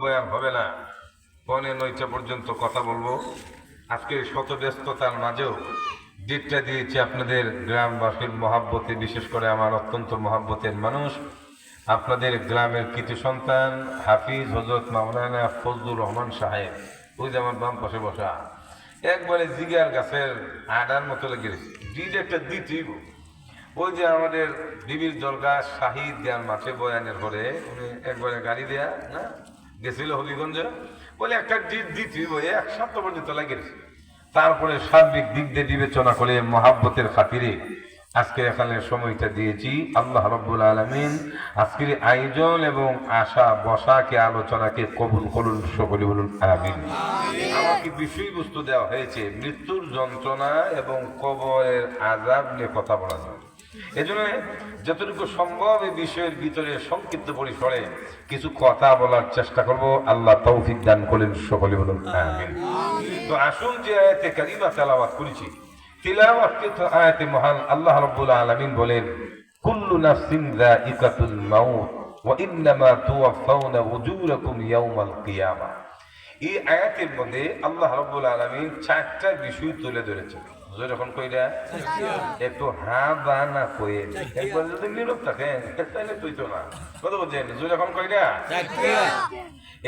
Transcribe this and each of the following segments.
বয়ান হবে না, 9:45 পর্যন্ত কথা বলবো। আজকে শত ব্যস্ততার মাঝেও ডেটটা দিয়েছি আপনাদের গ্রামবাসীর মহাব্বতে, বিশেষ করে আমার অত্যন্ত মহাব্বতের মানুষ, আপনাদের গ্রামের কৃতি সন্তান হাফিজ হজরত মাওলানা ফজলুর রহমান সাহেব। ওই যে আমার বাম পাশে বসা, একবারে জিগার গাছের আডার মতো লেগে গেছে। ডিট একটা দিতেই, ওই যে আমাদের বিবির জলগা শাহিদ জ্ঞান মাঠে বয়ানের পরে উনি একবারে গাড়ি দেয়া না গেছিল হবিগঞ্জে, বলে একটা ডিট দিতেই বই 1 সপ্তাহ পর্যন্ত লাগিয়েছে। তারপরে সার্বিক দিক দিয়ে বিবেচনা করে মহাব্বতের খাতিরে আজকে এখানে সময়টা দিয়েছি। আল্লাহ রাব্বুল আলামিন আজকের আয়োজন এবং আশা বসাকে আলোচনাকে কবুল করুন, সকলে বলুন আমিন। আমাকে বিষয়বস্তু দেওয়া হয়েছে মৃত্যুর যন্ত্রণা এবং কবরের আযাব নিয়ে কথা বলা যায়। এজন্য যতটুকু সম্ভব এই বিষয়ের ভিতরে সংক্ষিপ্ত পরিসরে কিছু কথা বলার চেষ্টা করব। আল্লাহ তৌফিক দান করেন, সকলে বলুন আমিন। তো আসুন যে আয়াতে কারিমা তেলাওয়াত করেছি, তিলাওয়াতকৃত আয়াতে মহান আল্লাহ রাব্বুল আলামিন বলেন, কুল্লু নাফসিন যায়িকাতুল মাউত ওয়া ইন্নামা তুওয়াফাউনা উজুরাকুম ইয়াওমাল কিয়ামা। এই আয়াতের মধ্যে আল্লাহ রাব্বুল আলামিন 4টা বিষয় তুলে ধরেছেন। যখন কইরা একটু হা বা না কয়ে একবার যদি নীরব থাকেন তাহলে তুই তো না কথা বলছেন। যখন কইরা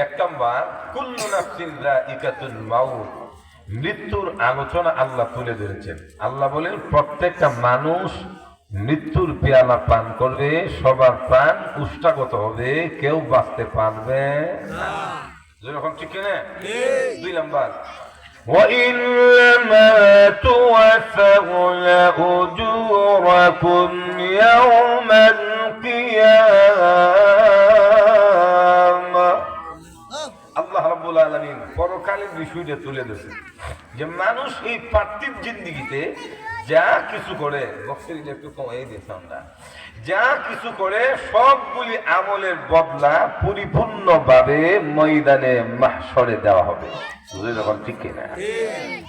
1 নাম্বার কুল্লু নাফসিন যায়িকাতুল মাউত, মৃত্যুর আলোচনা আল্লাহ তুলে ধরেছেন। আল্লাহ বলেন প্রত্যেকটা মানুষ মৃত্যুর পেয়ালা পান করবে, সবার প্রাণ উষ্ঠাগত হবে, কেউ বাঁচতে পারবে না। যখন ঠিক না 2 নাম্বার وَإِنَّمَا تُوَفَّوْنَ أُجُورَكُمْ يَوْمَ الْقِيَامَةِ। আল্লাহ রাব্বুল আলামিন পরকালের বিষয়টা তুলে ধরেছেন যে মানুষ এই পার্থিব জিন্দেগিতে যা কিছু করে, বক্সের একটু কমাই দিয়েছে আমরা, যা কিছু করে সবগুলি আমলের বদলা পরিপূর্ণভাবে ময়দানে মাহশরে দেওয়া হবে। যখন ঠিক কিনা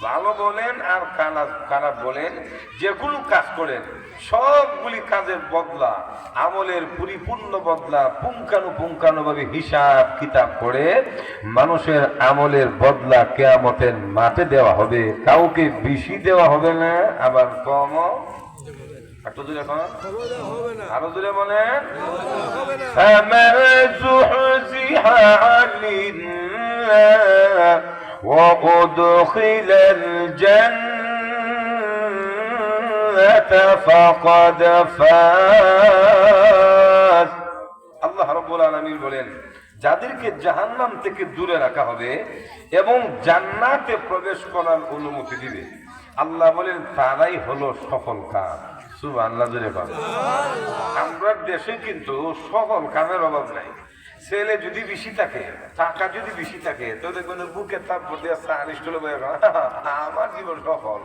ভালো বলেন আর খারাপ বলেন, যে কোনো কাজ করেন সবগুলি কাজের বদলা, আমলের পরিপূর্ণ বদলা পুঙ্খানুপুঙ্খানুভাবে হিসাব কিতাব করে মানুষের আমলের বদলা কিয়ামতের মাঠে দেওয়া হবে। কাউকে বেশি দেওয়া হবে না, আবার কমও একটু দূরে এখন আরো দূরে বলেন, وَأُدْخِلَ الْجَنَّةَ فَقَدْ فَازَ। আল্লাহ রাব্বুল আলামিন বলেন যাদেরকে জাহান্নাম থেকে দূরে রাখা হবে এবং জান্নাতে প্রবেশ করার অনুমতি দিবে, আল্লাহ বলেন তারাই হলো সফল কাম। সুবহানাল্লাহ জোরে বলেন। আমরা দেশে কিন্তু সফল কামের অভাব নাই। ছেলে যদি বেশি থাকে, টাকা যদি বেশি থাকে, তো দেখবেন বুকে তারপর দিয়ে আমার জীবন সফল।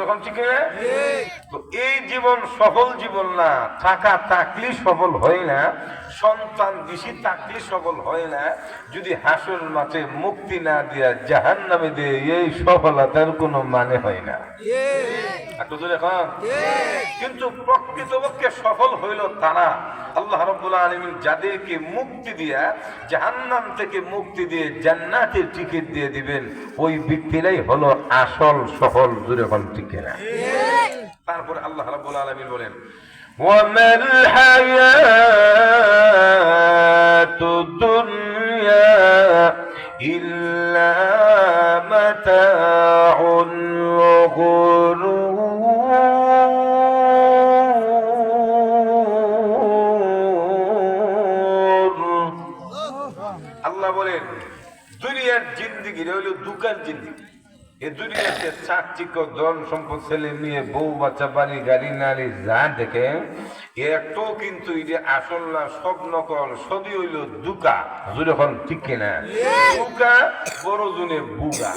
যখন ঠিক তো এই জীবন সফল জীবন না। টাকা থাকলে সফল হয় না, সন্তান বেশি থাকলে সফল হয় না, যদি হাসর মাঠে মুক্তি না দিয়া জাহান্নামে দিয়ে এই সফলতার কোনো মানে হয় না। কিন্তু প্রকৃতপক্ষে সফল হইল তারা, আল্লাহ রাব্বুল আলামিন যাদেরকে মুক্তি দিয়া জাহান্নাম থেকে মুক্তি দিয়ে জান্নাতের টিকিট দিয়ে দিবেন, ওই ব্যক্তিরাই হলো আসল সফল। জুড়ে কোন ঠিক না? তারপরে আল্লাহ রাব্বুল আলামিন বলেন ওয়ামাল হায়াতুদ দুনিয়া ইল্লা মাতাউল গুরুর। আল্লাহ বলেন দুনিয়ার জিন্দেগি হইল দুকান জিন্দেগি। এই দুনিয়াতে চাকচিক্য, ধন সম্পদ, ছেলে মেয়ে, বউ বাচ্চা, বাড়ি গাড়ি নারী যা দেখে একটু কিন্তু এটা আসল না, সব নকল, সবই হইল দুকা। যখন ঠিক কিনা? দুকা বড় জনে বুগা।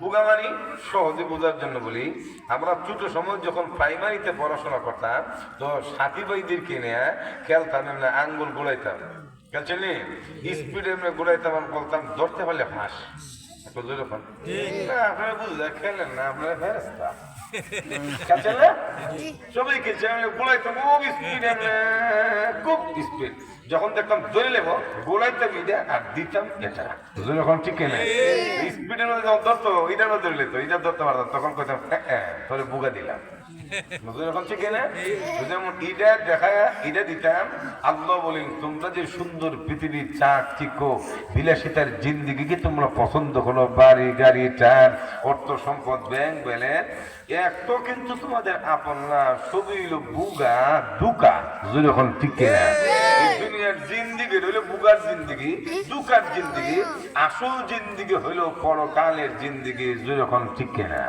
বুগা মানে সহজে বোঝার জন্য বলি, আমরা ছোট সময় যখন প্রাইমারিতে পড়াশোনা করতাম তো সাথী ভাইদের কিনে খেলতাম, এমনি আঙ্গুল গোড়াইতাম, খেলছেন স্পিডে এমনি গোড়াইতাম, বলতাম ধরতে পারলে ফাঁস। আপনারা বুঝলেন খেলেন না, আপনারা ফেরেস্তা। খেলছে না সবাই খেলছে, আমি গোলাইতে খুব স্পিড, খুব স্পিড। যখন দেখতাম ধরে নেব গোলাইতাম এটা আর দিতাম এটা, যখন ঠিক না স্পিডের মধ্যে যখন ধরতো এটার মধ্যে ধরলে তো এটা ধরতে পারতাম, তখন কইতাম ধরে বুগা দিলাম। যখন ঠিক না যেমন এটা দেখায় এটা দিতাম। আল্লাহ বলেন তোমরা যে সুন্দর পৃথিবীর চাক চিকো বিলাসিতার জিন্দিগিকে তোমরা পছন্দ করো, বাড়ি গাড়ি টান অর্থ সম্পদ ব্যাংক ব্যালেন্স, একটো কিন্তু তোমাদের আপন না, সবই হলো বুগা দুকা। যখন ঠিক না দুনিয়ার জিন্দিগি হইলো বুগার জিন্দিগি, দুকার জিন্দিগি, আসল জিন্দিগি হইলো পরকালের জিন্দিগি। যখন ঠিক না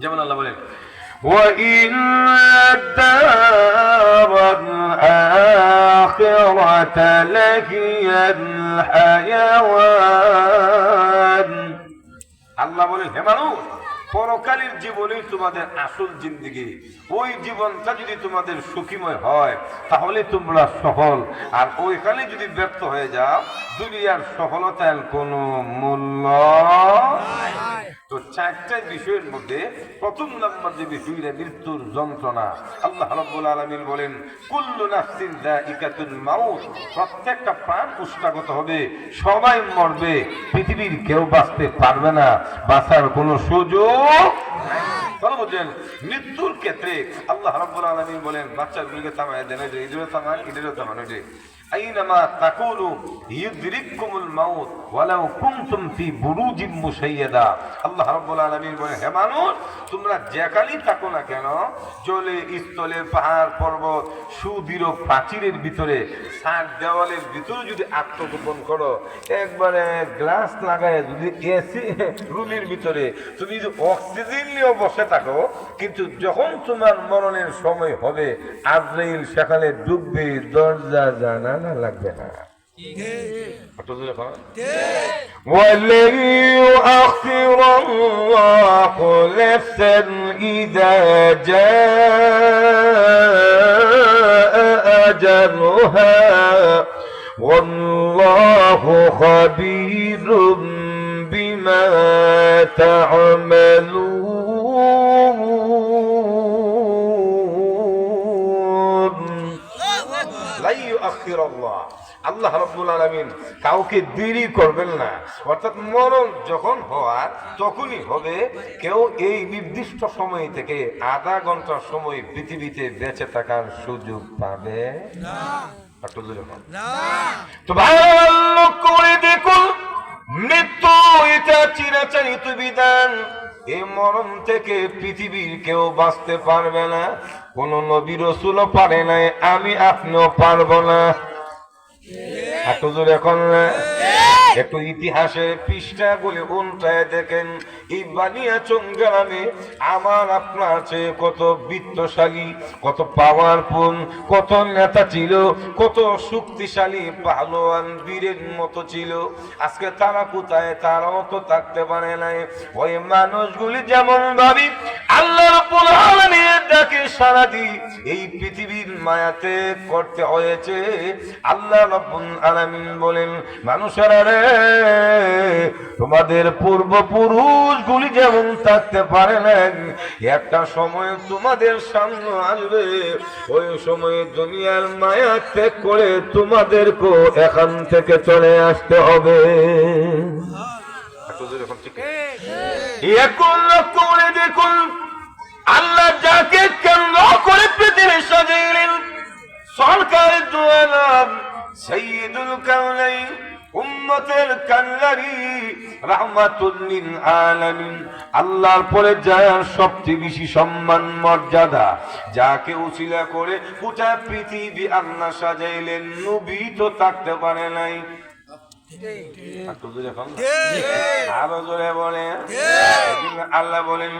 যেমন আল্লাহ বলেন وَإِنَّ الدَّارَ الْآخِرَةَ لَهِيَ الْحَيَوَانُ। আল্লাহ বলেন হে মানুষ, পরকালের জীবনই তোমাদের আসল জিন্দিগি। ওই জীবনটা যদি তোমাদের সুখীময় হয় তাহলে তোমরা সফল, আর ওইখানে যদি ব্যর্থ হয়ে যাও দুনিয়ার সফলতার কোনো মূল্য। তো চারটা বিষয়ের মধ্যে প্রথম নাম্বার যে বিষয়টা মৃত্যুর যন্ত্রণা। আল্লাহ রাব্বুল আলামিন বলেন কুল্লু নাফসিন যায়িকাতুল মাউত, প্রত্যেকটা প্রাণ পুষ্টাগত হবে, সবাই মরবে, পৃথিবীর কেউ বাঁচতে পারবে না, বাঁচার কোনো সুযোগ নাই। তাহলে বুঝলেন মৃত্যুর ক্ষেত্রে আল্লাহ রাব্বুল আলামিন বলেন বাচ্চাগুলিকে থামায় দেন, এই যে এদেরও থামান এদেরও থামান, ওই যে আইনামা তাকুনু ইউদরিকুমুল মাউত ওয়ালাউ কুনতুম ফি বুরুজিম মুশাইয়াদা। আল্লাহ রাব্বুল আলামিন বলেন হে মানুষ, তোমরা যেখানেই থাকো না কেন, জলে স্থলে পাহাড় পর্বত সুদৃঢ় প্রাচীরের ভিতরে সাত দেওয়ালের ভিতরে যদি আত্মগোপন করো, একবারে গ্লাস লাগায় যদি এসি রুমের ভিতরে তুমি যদি অক্সিজেন নিয়ে বসে থাকো, কিন্তু যখন তোমার মরণের সময় হবে আজরাইল সেখানে ডুববে, দরজা জানালা লাগবে না। وَلَن يُؤَخِّرَ اللَّهُ نَفْسًا إِذَا جَاءَ أَجَلُهَا وَاللَّهُ خَبِيرٌ بِمَا تَعْمَلُونَ لَن يُؤَخِّرَ اللَّهُ, আল্লাহ রাব্বুল আলামিন কাউকে দেরি করবেন না, অর্থাৎ মরণ যখন হওয়ার তখনই হবে। কেউ এই নির্দিষ্ট সময় থেকে আধা ঘন্টা সময় পৃথিবীতে বেঁচে থাকার সুযোগ পাবে না। তো ভালো করে দেখুন, মৃত্যু এটা চিরাচরিত বিধান। এই মরণ থেকে পৃথিবীর কেউ বাঁচতে পারবে না, কোন নবী রাসূলও পারে নাই, আমি আপনিও পারবো না। এখন একটু ইতিহাসের পৃষ্ঠা গুলি উল্টায় দেখেন, এই বানিয়াচং গ্রামে আমার আপনার চেয়ে কত বিত্তশালী, কত পাওয়ারফুল, কত নেতা ছিল, কত শক্তিশালী পাহলোয়ান বীরের মতো ছিল। আজকে তারা কোথায়? তারাও তো থাকতে পারে নাই। ওই মানুষগুলি যেমন ভাবি আল্লাহ রাব্বুল আলামিনের ডাকে সাড়া দিই এই পৃথিবীর মায়াতে করতে হয়েছে। আল্লাহ রাব্বুল আলামিন বলেন মানুষেরা রে, তোমাদের পূর্বপুরুষগুলি যেমন থাকতে পারে না, একটা সময় তোমাদের সামনে আসবে, ওই সময়ে দুনিয়ার মায়া ত্যাগ করে তোমাদেরকে এখান থেকে চলে আসতে হবে। এখন লক্ষ্য করে দেখুন, আল্লাহ যাকে কেন্দ্র করে পৃথিবী সাজিয়েছেন, সরকারের দোয়ালাম সাইয়্যিদুল কাউনাইন, উম্মতের কান্নারি, রাহমাতুল লিল আলামিন, আল্লাহর পরে যার সবচেয়ে বেশি সম্মান মর্যাদা, যাকে উসিলা করে গোটা পৃথিবী আল্লাহ সাজাইলেন, নবী তো থাকতে পারে নাই। আরো জোরে বলে আল্লাহ বলেন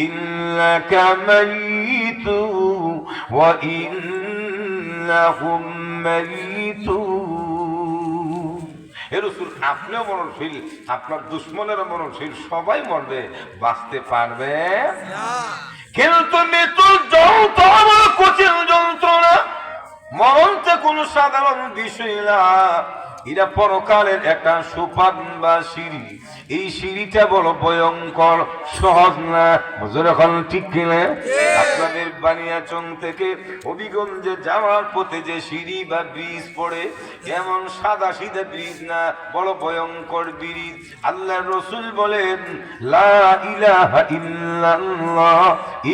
ইন্নাকা মাইতু ওয়া ইন্নাহুম মাইতুন। হে রাসূল, আপনিও মরণশীল, আপনার দুশমনেরও মরণশীল, সবাই মরবে, বাঁচতে পারবে না। কিন্তু মৃত্যুর যন্ত্রণা কঠিন যন্ত্রণা, মরণ তো কোনো সাধারণ বিষয় না। এটা পরকালের একটা সোপান বা সিঁড়ি। এই সিঁড়িটা বড় ভয়ঙ্কর, সহজ না। বুঝুন এখন ঠিক কিনা? আপনাদের বানিয়াচং থেকে হবিগঞ্জে যাওয়ার পথে যে সিঁড়ি বা ব্রিজ পড়ে, এমন সাদা সিধা ব্রিজ না, বড় ভয়ঙ্কর ব্রিজ। আল্লাহর রাসূল বলেন, লা ইলাহা ইল্লাল্লাহ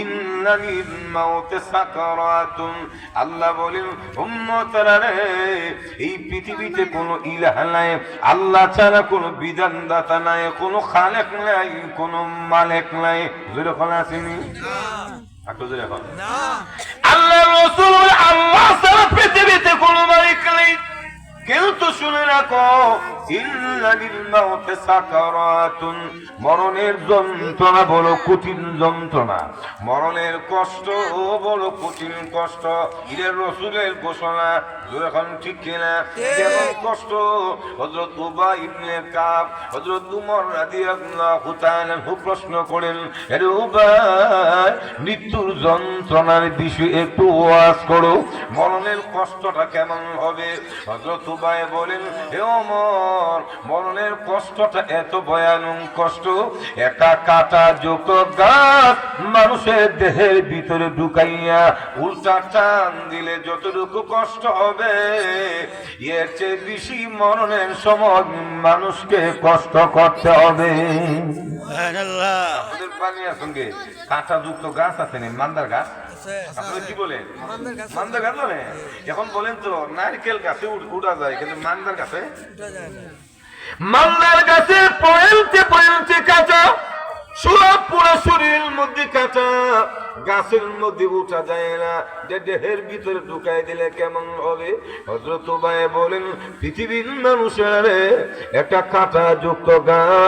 ইন্না লিল মাউতি সাকারাতুন। আল্লাহ বলেন, উম্মতরা রে, এই পৃথিবীতে কোনো ইলাহ নাই, আল্লাহ ছাড়া কোনো বিধানদাতা নাই, কোনো খালেক নাই, কোনো মালিক নাই। যেরকম আসেনি আল্লাহ রাসূল, আল্লাহ ছাড়া পৃথিবীতে কোনো মালিক নাই। কিন্তু শুনে রাখো, ইন্না লিল মাউতি সাকারাতুন, মরণের যন্ত্রণা বড় কঠিন যন্ত্রণা, মরণের কষ্ট বড় কঠিন কষ্ট। এর রাসূলের ঘোষণা। এখন ঠিক কিনা? যেমন কষ্ট হযরত উবাই ইবনে কাব, হযরত উমর রাদিয়াল্লাহু তাআলা প্রশ্ন করেন, আরে উবাই, মৃত্যুর যন্ত্রণার বিষয়ে একটু ওয়াজ করো, মরণের কষ্টটা কেমন হবে? হযরত উবাই বলেন, হে ওমর, মরণের কষ্টটা এত ভয়ানক কষ্ট, একটা কাঁটা যুক্ত গাছ মানুষের দেহের ভিতরে ঢুকাইয়া উল্টা টান দিলে যতটুকু কষ্ট হবে, এর চেয়ে বেশি মরণের সময় মানুষকে কষ্ট করতে হবে। আপনাদের বানিয়ার সঙ্গে কাঁটা যুক্ত গাছ আছে না, মান্দার গাছ, আপনারা কি বলেন? মান্দার গাছ বলে। এখন বলেন তো, নারকেল গাছে উঠা যায়, কিন্তু মান্দার গাছে মান্দার গাছে পয়েন্টে পয়েন্টে কাঁচা, সব পুরো শরীরের মধ্যে কাঁচা, গাছের মধ্যে উঠা যায় না, দেহের ভিতরে ঢুকাই দিলে কেমন হবে? হযরত উবাই বলেন, পৃথিবীর মানুষের একটা কাঁটা যুক্ত গাছ